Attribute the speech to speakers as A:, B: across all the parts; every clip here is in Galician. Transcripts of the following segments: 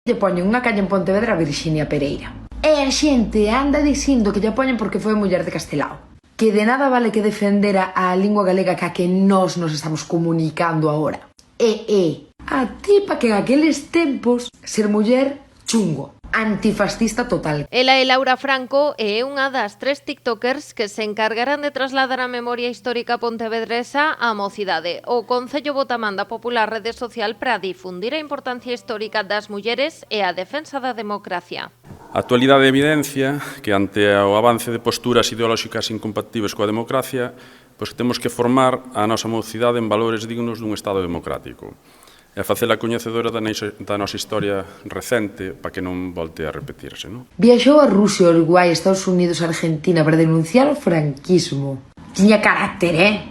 A: lle poñen unha calle en Pontevedra a Virxinia Pereira. E a xente anda dicindo que lle poñen porque foi muller de Castelao. Que de nada vale que defendera a lingua galega ca que nós nos estamos comunicando agora. A tipa que en aqueles tempos ser muller chungo. Antifascista total.
B: Ela é Laura Franco e é unha das 3 tiktokers que se encargarán de trasladar a memoria histórica pontevedresa á mocidade. O Concello bota man da popular rede social para difundir a importancia histórica das mulleres e a defensa da democracia.
C: A actualidade evidencia que ante o avance de posturas ideolóxicas incompatibles coa democracia, pois temos que formar a nosa mocidade en valores dignos dun Estado democrático e facela coñecedora da nosa historia recente para que non volte a repetirse.
A: Viaxou a Rusia, Uruguai, Estados Unidos, Argentina para denunciar o franquismo. Tiña carácter,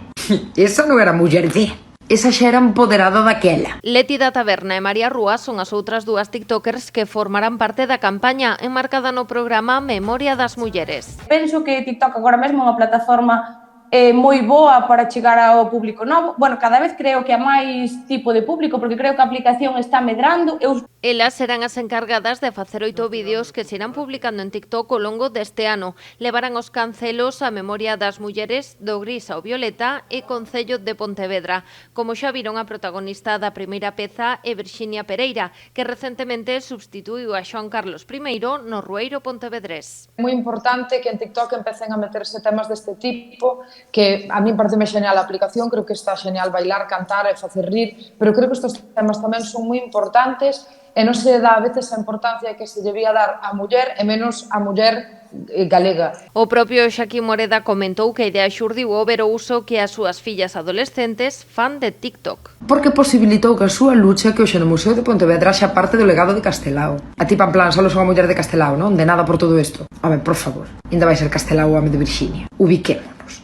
A: Esa non era muller de... Esa xa era empoderada daquela.
B: Leti da Taberna e María Rúa son as outras dúas tiktokers que formarán parte da campaña enmarcada no programa Memoria das Mulleres.
D: Penso que TikTok agora mesmo é unha plataforma moi boa para chegar ao público novo. Bueno, cada vez creo que há máis tipo de público, porque creo que a aplicación está medrando.
B: Elas serán as encargadas de facer 8 vídeos que se irán publicando en TikTok ao longo deste ano. Levarán os cancelos a memoria das mulleres do gris ao violeta e Concello de Pontevedra. Como xa viron, a protagonista da primeira peza é Virxinia Pereira, que recentemente substituiu a Xoán Carlos I no Rueiro pontevedrés.
E: É moi importante que en TikTok empecen a meterse temas deste tipo, que a mí pareceme genial a aplicación, creo que está genial bailar, cantar e facer rir, pero creo que estes temas tamén son moi importantes e non se dá a veces a importancia que se debía dar á muller e menos á muller galega.
B: O propio Xaquín Moreda comentou que a idea xurdiu ao ver o uso que as súas fillas adolescentes fan de TikTok.
A: Porque posibilitou que a súa lucha que hoxe no Museo de Pontevedra xa parte do legado de Castelao. A tipa en plan, só son a muller de Castelao, non? De nada por todo isto. Home, por favor, ainda vai ser Castelao o home de Virxinia. Ubiquémonos.